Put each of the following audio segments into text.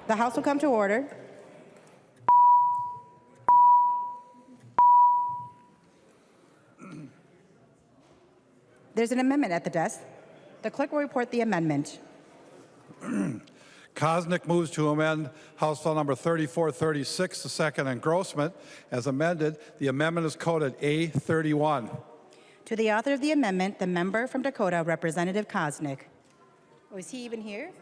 The House will come to order. There's an amendment at the desk. The clerk will report the amendment. Kosnick moves to amend House File Number 3436, the second engrossment. As amended, the amendment is coded A31. To the author of the amendment, the member from Dakota, Representative Kosnick. Oh, is he even here?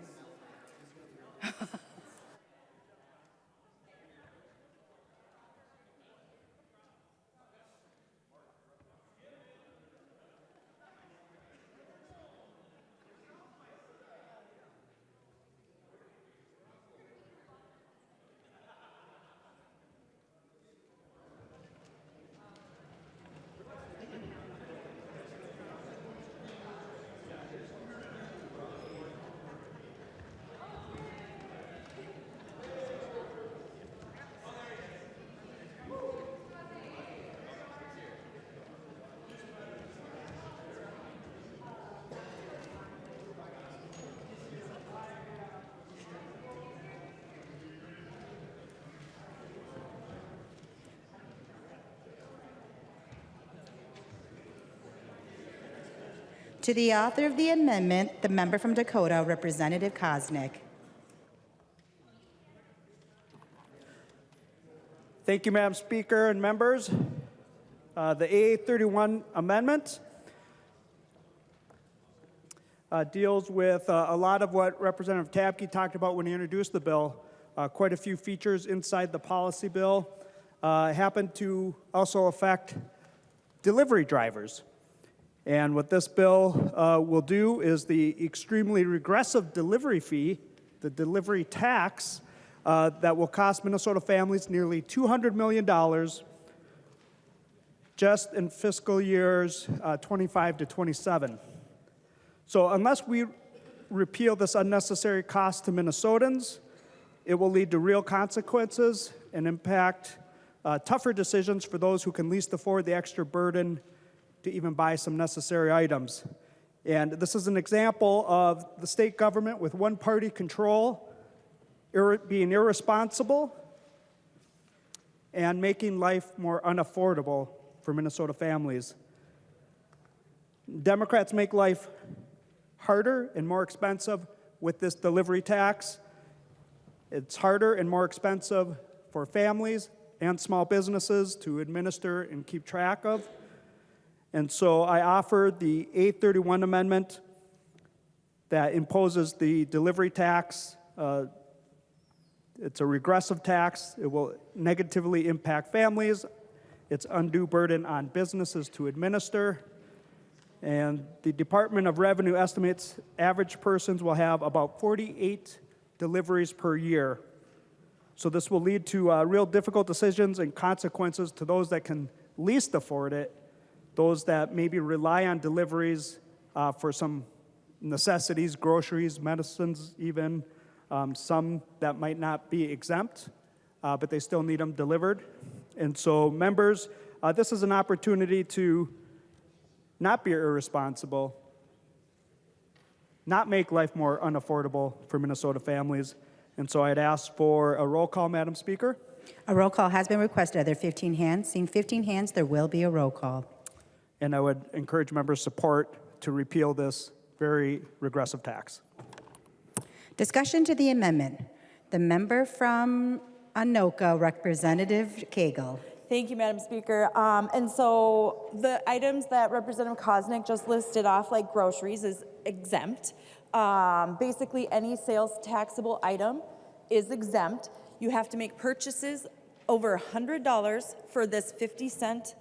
To the author of the amendment, the member from Dakota, Representative Kosnick. Thank you, Madam Speaker and members. The A31 amendment deals with a lot of what Representative Tabke talked about when he introduced the bill. Quite a few features inside the policy bill happen to also affect delivery drivers. And what this bill will do is the extremely regressive delivery fee, the delivery tax, that will cost Minnesota families nearly $200 million just in fiscal years 25 to 27. So unless we repeal this unnecessary cost to Minnesotans, it will lead to real consequences and impact tougher decisions for those who can least afford the extra burden to even buy some necessary items. And this is an example of the state government with one-party control being irresponsible and making life more unaffordable for Minnesota families. Democrats make life harder and more expensive with this delivery tax. It's harder and more expensive for families and small businesses to administer and keep track of. And so I offered the A31 amendment that imposes the delivery tax. It's a regressive tax. It will negatively impact families. It's undue burden on businesses to administer. And the Department of Revenue estimates average persons will have about 48 deliveries per year. So this will lead to real difficult decisions and consequences to those that can least afford it, those that maybe rely on deliveries for some necessities, groceries, medicines even, some that might not be exempt, but they still need them delivered. And so members, this is an opportunity to not be irresponsible, not make life more unaffordable for Minnesota families. And so I'd ask for a roll call, Madam Speaker. A roll call has been requested. Are there 15 hands? Seeing 15 hands, there will be a roll call. And I would encourage members' support to repeal this very regressive tax. Discussion to the amendment. The member from Anoka, Representative Cagle. Thank you, Madam Speaker. And so the items that Representative Kosnick just listed off, like groceries, is exempt. Basically, any sales taxable item is exempt. You have to make purchases over $100 for this 50-cent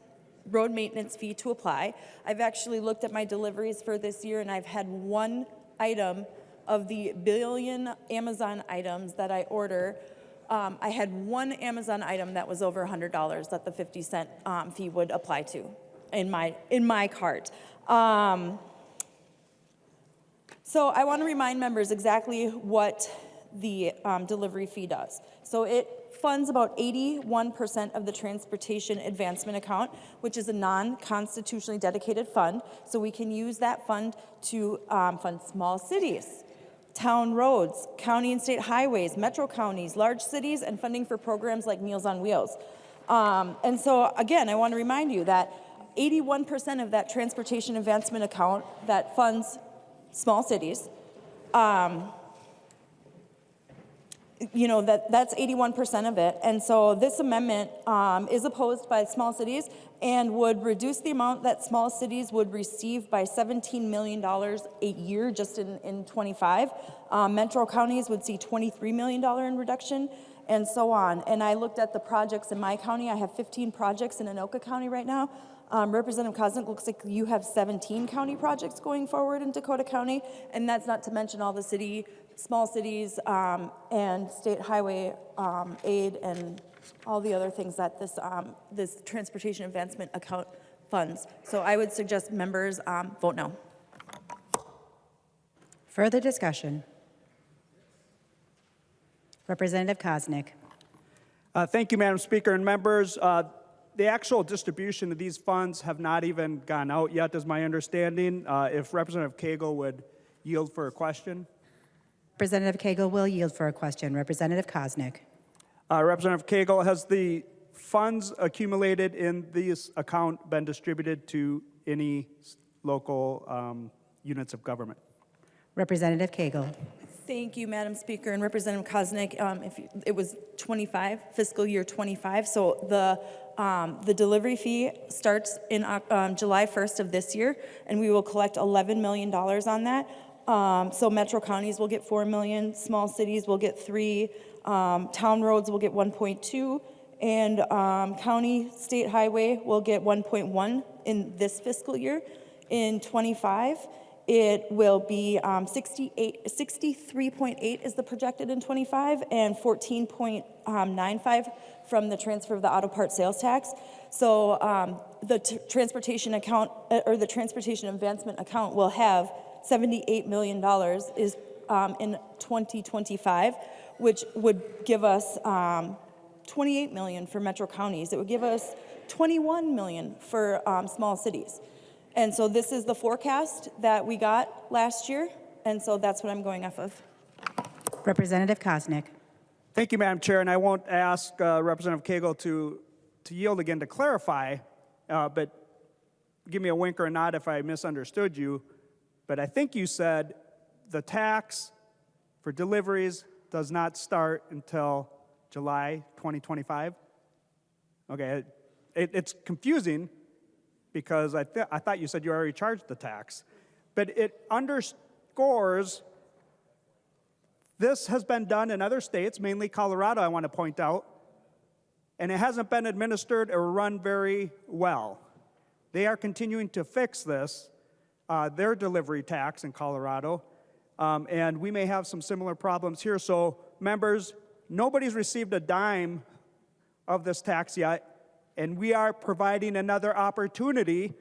road maintenance fee to apply. I've actually looked at my deliveries for this year, and I've had one item of the billion Amazon items that I order. I had one Amazon item that was over $100 that the 50-cent fee would apply to in my cart. So I want to remind members exactly what the delivery fee does. So it funds about 81% of the Transportation Advancement Account, which is a non-constitutionally dedicated fund. So we can use that fund to fund small cities, town roads, county and state highways, metro counties, large cities, and funding for programs like Meals on Wheels. And so, again, I want to remind you that 81% of that transportation advancement account that funds small cities, that's 81% of it. And so this amendment is opposed by small cities and would reduce the amount that small cities would receive by $17 million a year just in 25. Metro counties would see $23 million in reduction, and so on. And I looked at the projects in my county. I have 15 projects in Anoka County right now. Representative Koznick, looks like you have 17 county projects going forward in Dakota County, and that's not to mention all the small cities and state highway aid and all the other things that this transportation advancement account funds. So I would suggest members vote no. Further discussion? Representative Koznick. Thank you, Madam Speaker and members. The actual distribution of these funds have not even gone out yet, is my understanding. If Representative Cagle would yield for a question. Representative Cagle will yield for a question. Representative Koznick. Representative Cagle, has the funds accumulated in this account been distributed to any local units of government? Representative Cagle. Thank you, Madam Speaker, and Representative Koznick. It was 25, fiscal year 25. So the delivery fee starts in July 1st of this year, and we will collect $11 million on that. So metro counties will get $4 million, small cities will get $3 million, town roads will get $1.2 million, and county state highway will get $1.1 million in this fiscal year. In 25, it will be 63.8 is the projected in 25, and 14.95 from the transfer of the auto part sales tax. So the transportation account or the transportation advancement account will have $78 million is in 2025, which would give us $28 million for metro counties. It would give us $21 million for small cities. And so this is the forecast that we got last year, and so that's what I'm going off of. Representative Koznick. Thank you, Madam Chair, and I won't ask Representative Cagle to yield again to clarify, but give me a wink or a nod if I misunderstood you. But I think you said the tax for deliveries does not start until July 2025? Okay, it's confusing because I thought you said you already charged the tax. But it underscores this has been done in other states, mainly Colorado, I want to point out, and it hasn't been administered or run very well. They are continuing to fix this, their delivery tax in Colorado, and we may have some similar problems here. So, members, nobody's received a dime of this tax yet, and we are providing another opportunity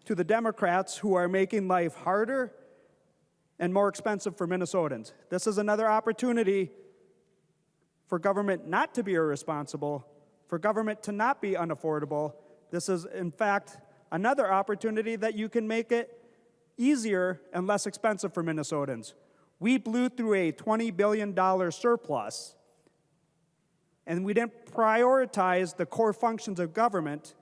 to the Democrats who are making life harder and more expensive for Minnesotans. This is another opportunity for government not to be irresponsible, for government to not be unaffordable. This is, in fact, another opportunity that you can make it easier and less expensive for Minnesotans. We blew through a $20 billion surplus, and we didn't prioritize the core functions of government.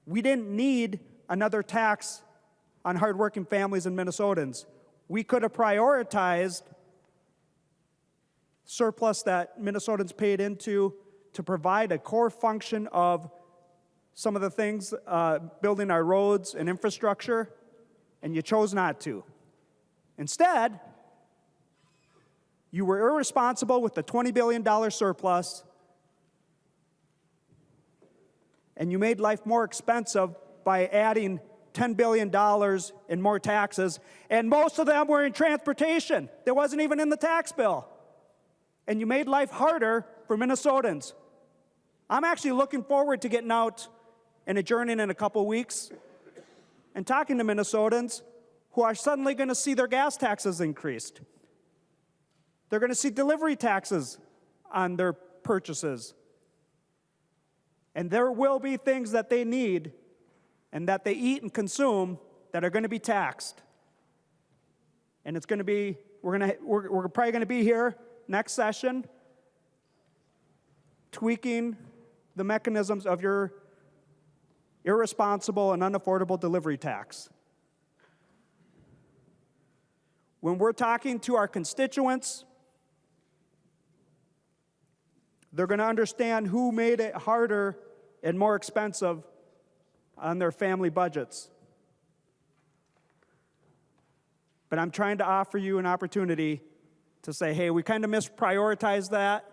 We didn't need another tax on hardworking families and Minnesotans. We could have prioritized surplus that Minnesotans paid into to provide a core function of some of the things, building our roads and infrastructure, and you chose not to. Instead, you were irresponsible with the $20 billion surplus, and you made life more expensive by adding $10 billion in more taxes, and most of them were in transportation. That wasn't even in the tax bill. And you made life harder for Minnesotans. I'm actually looking forward to getting out and adjourning in a couple weeks and talking to Minnesotans who are suddenly going to see their gas taxes increased. They're going to see delivery taxes on their purchases. And there will be things that they need and that they eat and consume that are going to be taxed. And it's going to be, we're probably going to be here next session tweaking the mechanisms of your irresponsible and unaffordable delivery tax. When we're talking to our constituents, they're going to understand who made it harder and more expensive on their family budgets. But I'm trying to offer you an opportunity to say, hey, we kind of misprioritized that.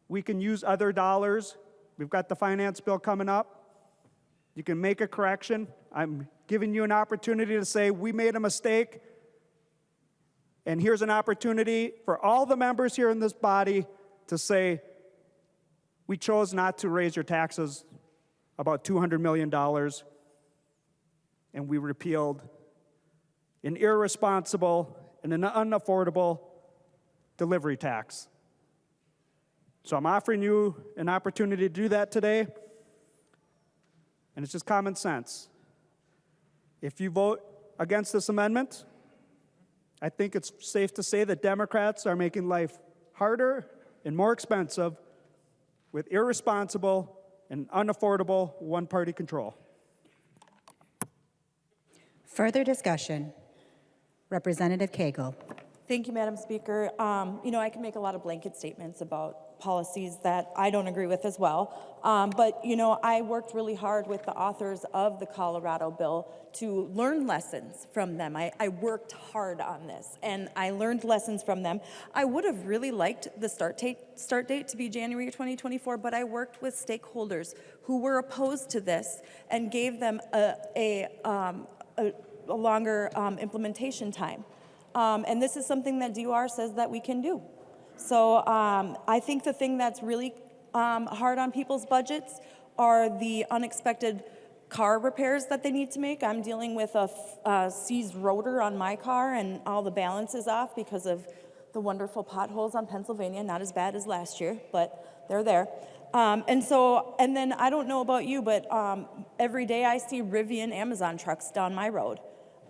We can use other dollars. We've got the finance bill coming up. You can make a correction. I'm giving you an opportunity to say, we made a mistake. And here's an opportunity for all the members here in this body to say, we chose not to raise your taxes about $200 million, and we repealed an irresponsible and an unaffordable delivery tax. So I'm offering you an opportunity to do that today, and it's just common sense. If you vote against this amendment, I think it's safe to say that Democrats are making life harder and more expensive with irresponsible and unaffordable one-party control. Further discussion. Representative Cagle. Thank you, Madam Speaker. I can make a lot of blanket statements about policies that I don't agree with as well. But I worked really hard with the authors of the Colorado bill to learn lessons from them. I worked hard on this, and I learned lessons from them. I would have really liked the start date to be January 2024, but I worked with stakeholders who were opposed to this and gave them a longer implementation time. And this is something that DOR says that we can do. So I think the thing that's really hard on people's budgets are the unexpected car repairs that they need to make. I'm dealing with a seized rotor on my car, and all the balance is off because of the wonderful potholes on Pennsylvania. Not as bad as last year, but they're there. And then I don't know about you, but every day I see Rivian Amazon trucks down my road.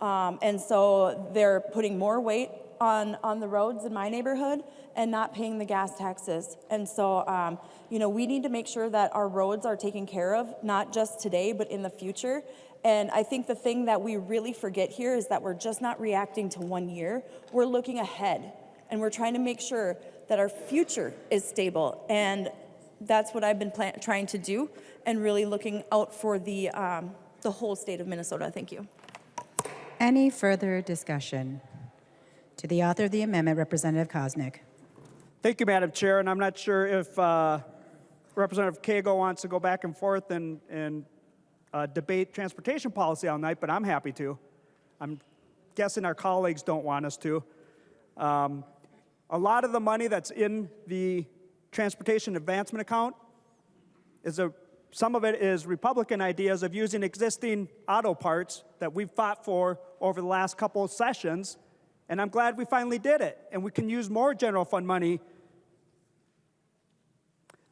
And so they're putting more weight on the roads in my neighborhood and not paying the gas taxes. And so, we need to make sure that our roads are taken care of, not just today, but in the future. And I think the thing that we really forget here is that we're just not reacting to 1 year. We're looking ahead, and we're trying to make sure that our future is stable. And that's what I've been trying to do, and really looking out for the whole state of Minnesota. Thank you. Any further discussion? To the author of the amendment, Representative Koznick. Thank you, Madam Chair, and I'm not sure if Representative Cagle wants to go back and forth and debate transportation policy all night, but I'm happy to. I'm guessing our colleagues don't want us to. A lot of the money that's in the transportation advancement account some of it is Republican ideas of using existing auto parts that we've fought for over the last couple of sessions, and I'm glad we finally did it, and we can use more general fund money.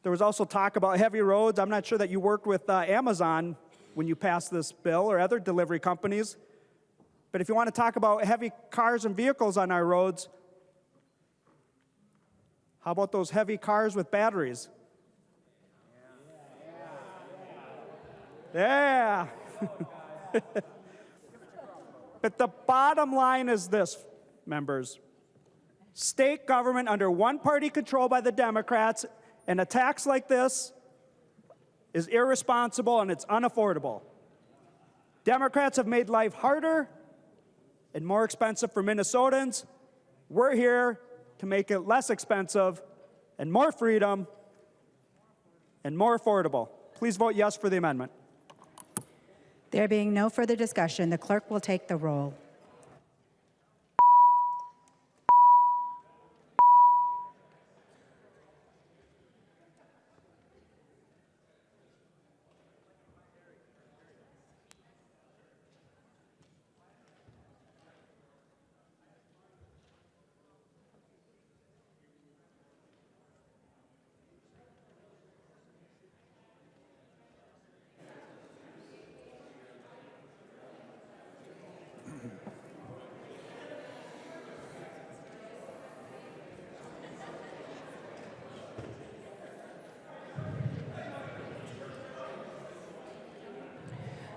There was also talk about heavy roads. I'm not sure that you worked with Amazon when you passed this bill or other delivery companies, but if you want to talk about heavy cars and vehicles on our roads, how about those heavy cars with batteries? Yeah. But the bottom line is this, members. State government under one-party control by the Democrats, and a tax like this is irresponsible and it's unaffordable. Democrats have made life harder and more expensive for Minnesotans. We're here to make it less expensive and more freedom and more affordable. Please vote yes for the amendment. There being no further discussion, the clerk will take the roll.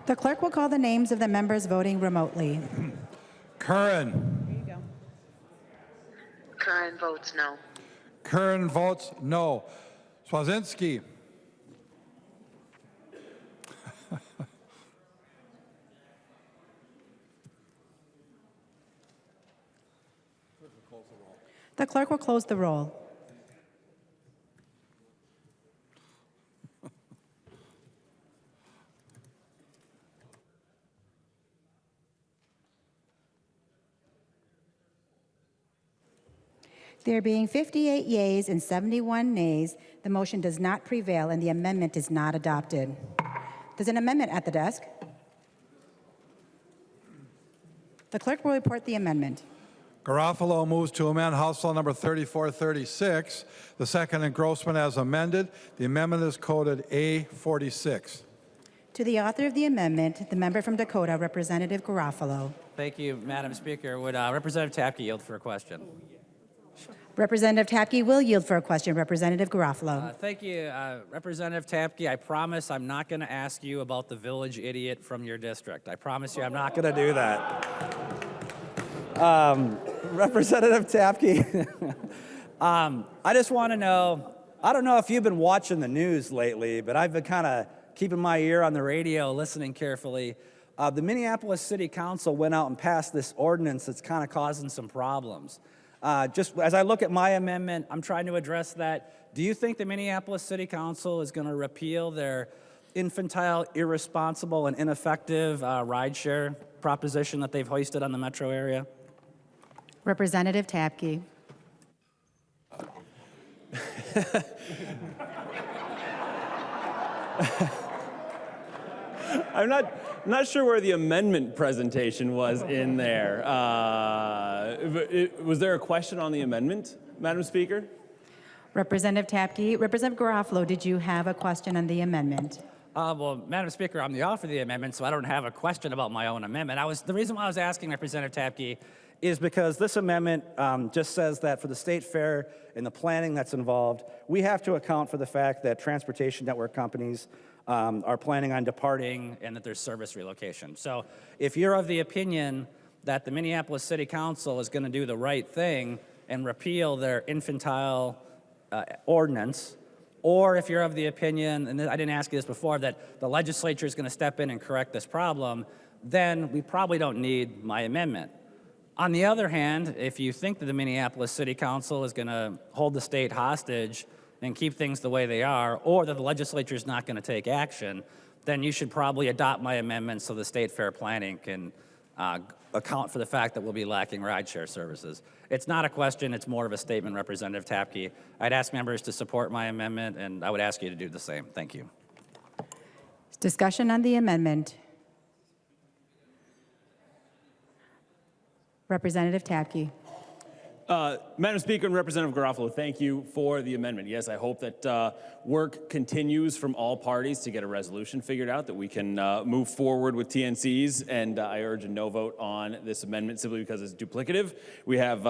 The clerk will call the names of the members voting remotely. Curran. Curran votes no. Curran votes no. Swazinski. The clerk will close the roll. There being 58 yeas and 71 nays, the motion does not prevail and the amendment is not adopted. There's an amendment at the desk. The clerk will report the amendment. Garofalo moves to amend House Bill number 3436, the second engrossment as amended. The amendment is coded A46. To the author of the amendment, the member from Dakota, Representative Garofalo. Thank you, Madam Speaker. Would Representative Tapke yield for a question? Representative Tapke will yield for a question. Representative Garofalo. Thank you, Representative Tapke. I promise I'm not going to ask you about the village idiot from your district. I promise you I'm not going to do that. Representative Tapke, I just want to know, I don't know if you've been watching the news lately, but I've been kind of keeping my ear on the radio, listening carefully. The Minneapolis City Council went out and passed this ordinance that's kind of causing some problems. Just as I look at my amendment, I'm trying to address that. Do you think the Minneapolis City Council is going to repeal their infantile, irresponsible, and ineffective rideshare proposition that they've hoisted on the metro area? Representative Tapke. I'm not sure where the amendment presentation was in there. Was there a question on the amendment, Madam Speaker? Representative Tapke. Representative Garofalo, did you have a question on the amendment? Well, Madam Speaker, I'm the author of the amendment, so I don't have a question about my own amendment. The reason why I was asking Representative Tapke is because this amendment just says that for the state fair and the planning that's involved, we have to account for the fact that transportation network companies are planning on departing and that there's service relocation. So if you're of the opinion that the Minneapolis City Council is going to do the right thing and repeal their infantile ordinance, or if you're of the opinion, and I didn't ask you this before, that the legislature is going to step in and correct this problem, then we probably don't need my amendment. On the other hand, if you think that the Minneapolis City Council is going to hold the state hostage and keep things the way they are, or that the legislature is not going to take action, then you should probably adopt my amendment so the state fair planning can account for the fact that we'll be lacking rideshare services. It's not a question, it's more of a statement, Representative Tapke. I'd ask members to support my amendment, and I would ask you to do the same. Thank you. Discussion on the amendment. Representative Tapke. Madam Speaker and Representative Garofalo, thank you for the amendment. Yes, I hope that work continues from all parties to get a resolution figured out, that we can move forward with TNCs, and I urge a no vote on this amendment simply because it's duplicative. We have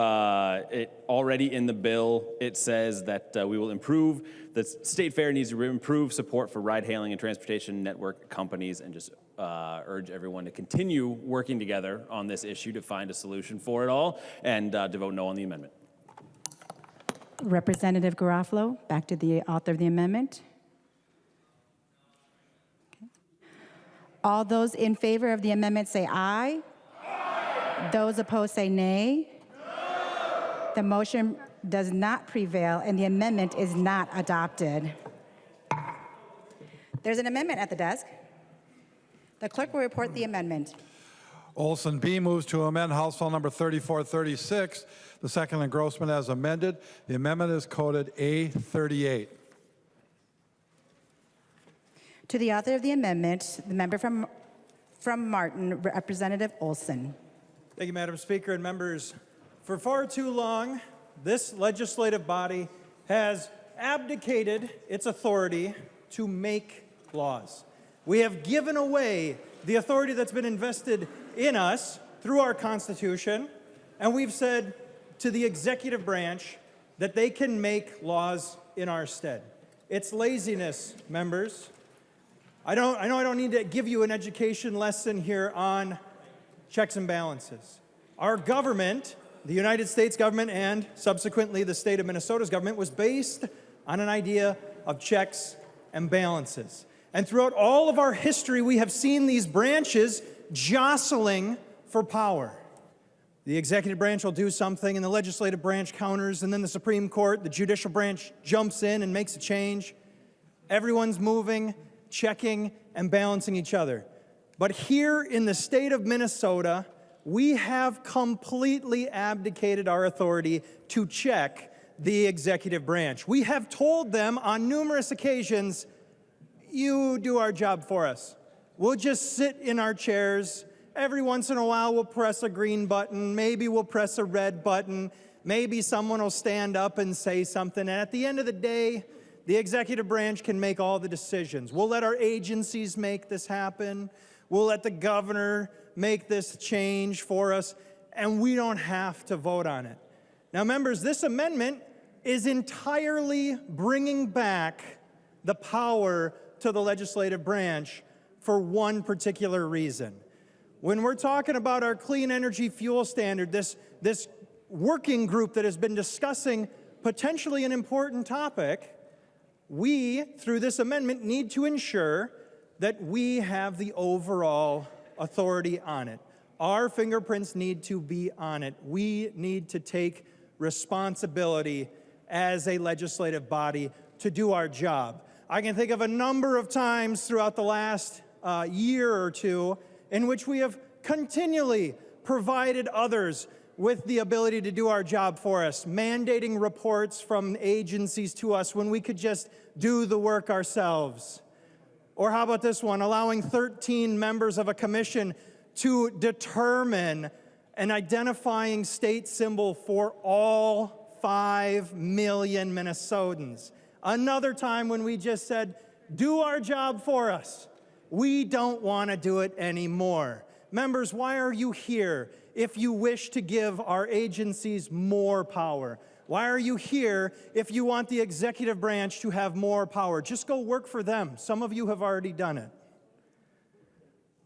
it already in the bill. It says that we will improve, the state fair needs to improve support for ride-hailing and transportation network companies, and just urge everyone to continue working together on this issue to find a solution for it all, and to vote no on the amendment. Representative Garofalo, back to the author of the amendment. Okay. All those in favor of the amendment say aye. Aye. Those opposed say nay. No. The motion does not prevail and the amendment is not adopted. There's an amendment at the desk. The clerk will report the amendment. Olson B moves to amend House Bill number 3436, the second engrossment as amended. The amendment is coded A38. To the author of the amendment, the member from Martin, Representative Olson. Thank you, Madam Speaker and members. For far too long, this legislative body has abdicated its authority to make laws. We have given away the authority that's been invested in us through our Constitution, and we've said to the executive branch that they can make laws in our stead. It's laziness, members. I know I don't need to give you an education lesson here on checks and balances. Our government, the United States government and subsequently the state of Minnesota's government, was based on an idea of checks and balances. And throughout all of our history, we have seen these branches jostling for power. The executive branch will do something, and the legislative branch counters, and then the Supreme Court, the judicial branch jumps in and makes a change. Everyone's moving, checking, and balancing each other. But here in the state of Minnesota, we have completely abdicated our authority to check the executive branch. We have told them on numerous occasions, you do our job for us. We'll just sit in our chairs. Every once in a while, we'll press a green button. Maybe we'll press a red button. Maybe someone will stand up and say something. And at the end of the day, the executive branch can make all the decisions. We'll let our agencies make this happen. We'll let the governor make this change for us, and we don't have to vote on it. Now, members, this amendment is entirely bringing back the power to the legislative branch for one particular reason. When we're talking about our clean energy fuel standard, this working group that has been discussing potentially an important topic, we, through this amendment, need to ensure that we have the overall authority on it. Our fingerprints need to be on it. We need to take responsibility as a legislative body to do our job. I can think of a number of times throughout the last year or two in which we have continually provided others with the ability to do our job for us, mandating reports from agencies to us when we could just do the work ourselves. Or how about this one, allowing 13 members of a commission to determine an identifying state symbol for all 5 million Minnesotans. Another time when we just said, do our job for us. We don't want to do it anymore. Members, why are you here if you wish to give our agencies more power? Why are you here if you want the executive branch to have more power? Just go work for them. Some of you have already done it.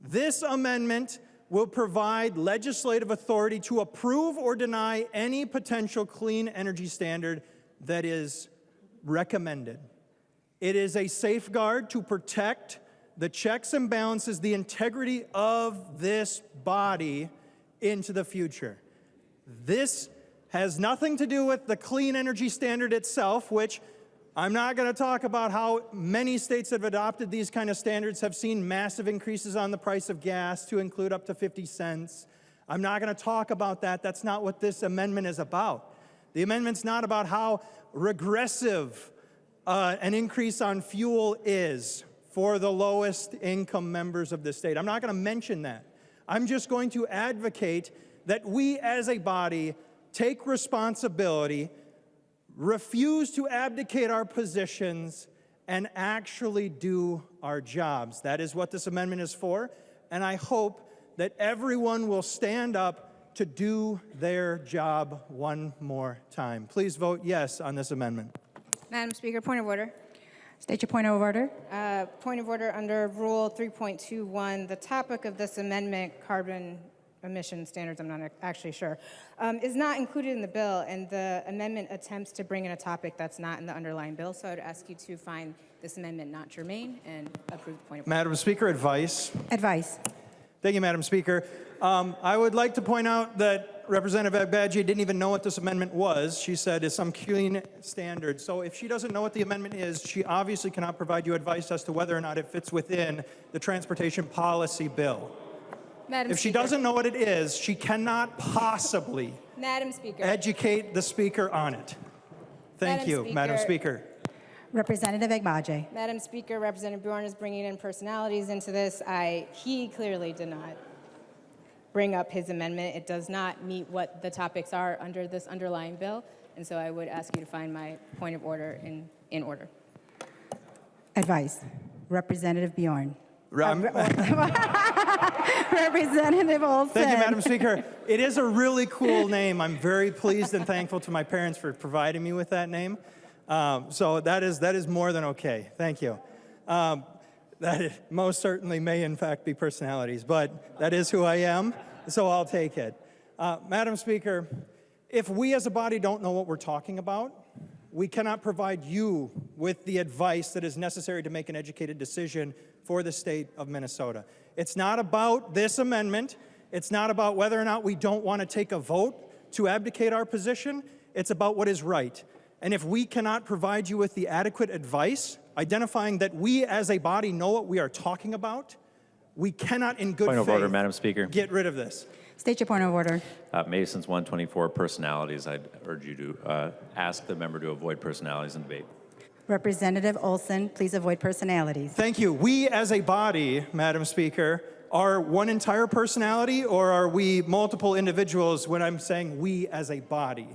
This amendment will provide legislative authority to approve or deny any potential clean energy standard that is recommended. It is a safeguard to protect the checks and balances, the integrity of this body into the future. This has nothing to do with the clean energy standard itself, which I'm not going to talk about how many states that have adopted these kind of standards have seen massive increases on the price of gas to include up to 50 cents. I'm not going to talk about that. That's not what this amendment is about. The amendment's not about how regressive an increase on fuel is for the lowest income members of the state. I'm not going to mention that. I'm just going to advocate that we as a body take responsibility, refuse to abdicate our positions, and actually do our jobs. That is what this amendment is for, and I hope that everyone will stand up to do their job one more time. Please vote yes on this amendment. Madam Speaker, point of order. State your point of order. Point of order under Rule 3.21. The topic of this amendment, carbon emission standards, I'm not actually sure, is not included in the bill, and the amendment attempts to bring in a topic that's not in the underlying bill. So I would ask you to find this amendment not germane and approve the point of order. Madam Speaker, advice. Advice. Thank you, Madam Speaker. I would like to point out that Representative Agbaji didn't even know what this amendment was. She said it's some clean standard. So if she doesn't know what the amendment is, she obviously cannot provide you advice as to whether or not it fits within the transportation policy bill. Madam If she Speaker. doesn't know what it is, she cannot possibly Madam Speaker. educate the speaker on it. Thank Madam you, Madam Speaker. Speaker. Representative Agbaje. Madam Speaker, Representative Bjorn is bringing in personalities into this. He clearly did not bring up his amendment. It does not meet what the topics are under this underlying bill, and so I would ask you to find my point of order in order. Advice. Representative Bjorn. Thank Representative Olson. you, Madam Speaker. It is a really cool name. I'm very pleased and thankful to my parents for providing me with that name. So that is more than okay. Thank you. that it most certainly may in fact be personalities, but that is who I am, so I'll take it. Madam Speaker, if we as a body don't know what we're talking about, we cannot provide you with the advice that is necessary to make an educated decision for the state of Minnesota. It's not about this amendment. It's not about whether or not we don't want to take a vote to abdicate our position. It's about what is right. And if we cannot provide you with the adequate advice, identifying that we as a body know what we are talking about, we cannot in good Point faith of order, Madam Speaker. get rid of this. State your point of order. Mason's 124 personalities. I'd urge you to ask the member to avoid personalities in debate. Representative Olson, please avoid personalities. Thank you. We as a body, Madam Speaker, are one entire personality, or are we multiple individuals when I'm saying we as a body?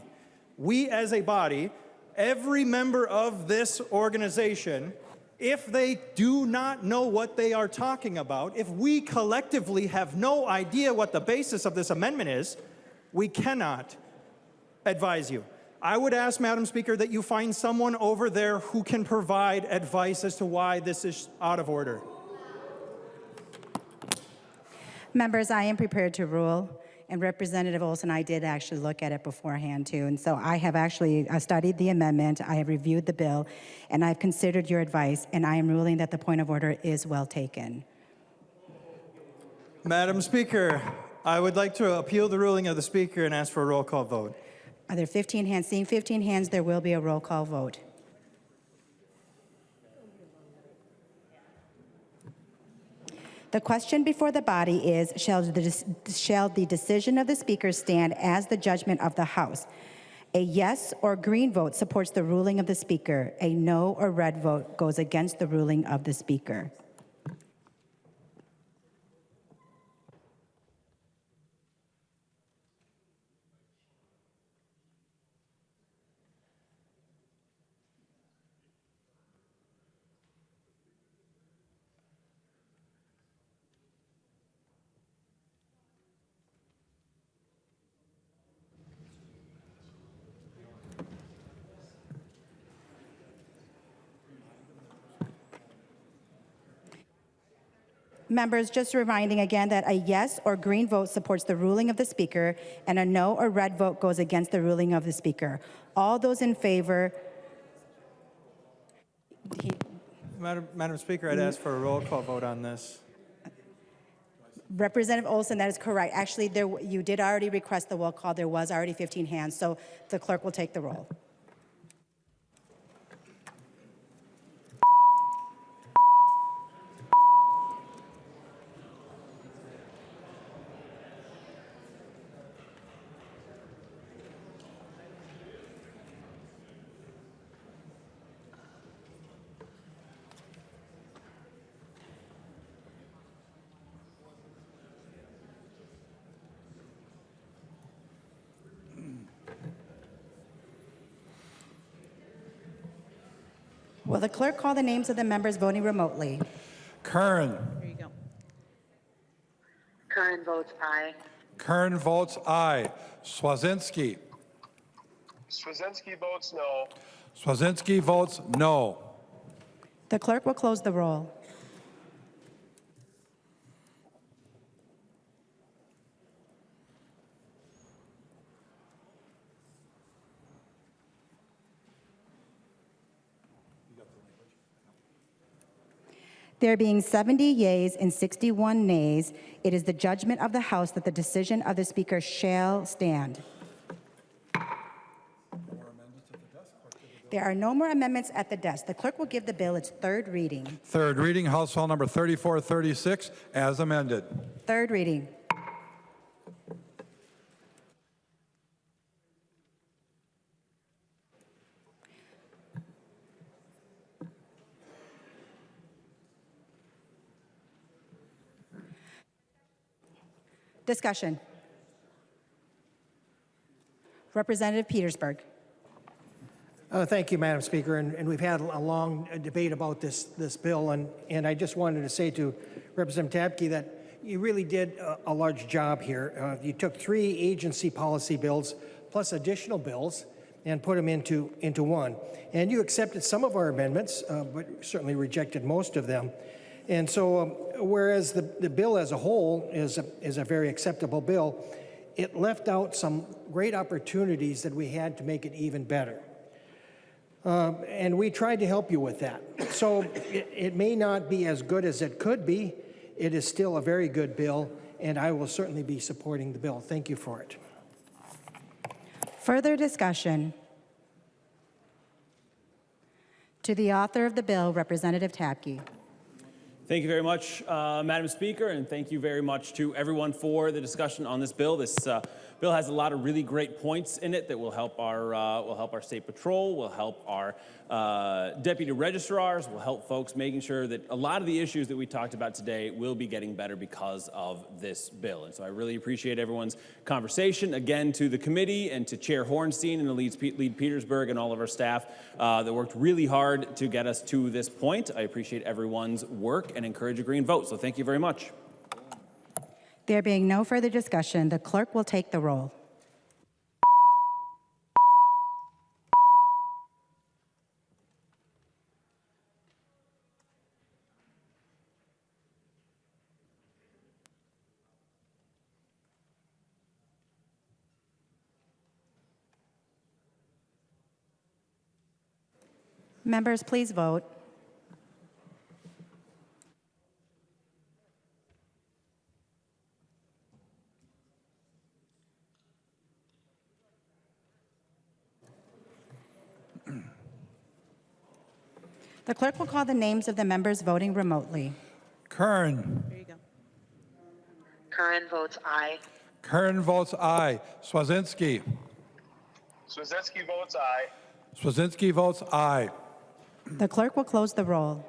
We as a body, every member of this organization, if they do not know what they are talking about, if we collectively have no idea what the basis of this amendment is, we cannot advise you. I would ask, Madam Speaker, that you find someone over there who can provide advice as to why this is out of order. Members, I am prepared to rule, and Representative Olson, I did actually look at it beforehand too, and so I have actually studied the amendment, I have reviewed the bill, and I've considered your advice, and I am ruling that the point of order is well taken. Madam Speaker, I would like to appeal the ruling of the Speaker and ask for a roll call vote. Are there 15 hands? Seeing 15 hands, there will be a roll call vote. The question before the body is, shall the decision of the Speaker stand as the judgment of the House? A yes or green vote supports the ruling of the Speaker. A no or red vote goes against the ruling of the Speaker. Members, just reminding again that a yes or green vote supports the ruling of the Speaker, and a no or red vote goes against the ruling of the Speaker. All those in favor. Madam Speaker, I'd ask for a roll call vote on this. Representative Olson, that is correct. Actually, you did already request the roll call. There was already 15 hands, so the clerk will take the roll. Will the clerk call the names of the members voting remotely? Kern. There you go. Kern votes aye. Kern votes aye. Swazinski. Swazinski votes no. Swazinski votes no. The clerk will close the roll. There being 70 yeas and 61 nays, it is the judgment of the House that the decision of the Speaker shall stand. There are no more amendments at the desk. The clerk will give the bill its third reading. Third reading, House File Number 3436, as amended. Third reading. Discussion. Representative Petersburg. Thank you, Madam Speaker, and we've had a long debate about this bill, and I just wanted to say to Representative Tabke that you really did a large job here. You took 3 agency policy bills plus additional bills and put them into one. And you accepted some of our amendments, but certainly rejected most of them. And so, whereas the bill as a whole is a very acceptable bill, it left out some great opportunities that we had to make it even better. And we tried to help you with that. So it may not be as good as it could be. It is still a very good bill, and I will certainly be supporting the bill. Thank you for it. Further discussion? To the author of the bill, Representative Tapke. Thank you very much, Madam Speaker, and thank you very much to everyone for the discussion on this bill. This bill has a lot of really great points in it that will help our state patrol, will help our deputy registrars, will help folks making sure that a lot of the issues that we talked about today will be getting better because of this bill. And so I really appreciate everyone's conversation. Again, to the committee and to Chair Hornstein and the Lead Petersburg and all of our staff that worked really hard to get us to this point. I appreciate everyone's work and encourage a green vote. So thank you very much. There being no further discussion, the clerk will take the roll. Members, please vote. The clerk will call the names of the members voting remotely. Kern. There you go. Curran votes aye. Kern votes aye. Swazinski. Swazinski votes aye. Swazinski votes aye. The clerk will close the roll.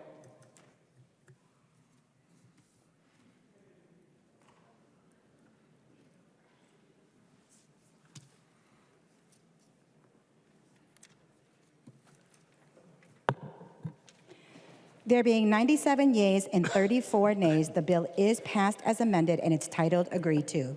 There being 97 yeas and 34 nays, the bill is passed as amended and it's titled agreed to.